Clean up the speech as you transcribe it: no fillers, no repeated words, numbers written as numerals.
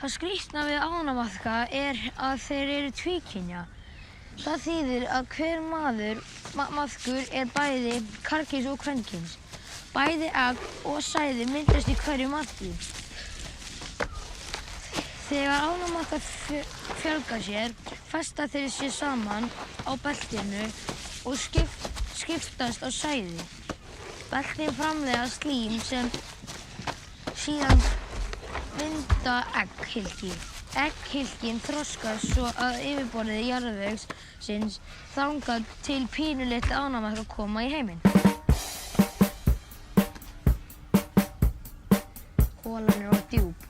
Það skrýtna við ánamaðka að þeir eru tvíkynja. Það þýðir að hver maðkur bæði karlkyns og kvenkyns. Bæði egg og sæði myndast í hverju maðki. Þegar ánamaðkar fjölga sér, festa þeir sig saman á beltinu og skiptast á sæði. Beltin framleiða slím sem síðan mynda egghylki. Egghylkin þroskast svo að yfirborði jarðvegsins þangað til pínulitlir ánamaðkar koma í heiminn. Holan er of djúp.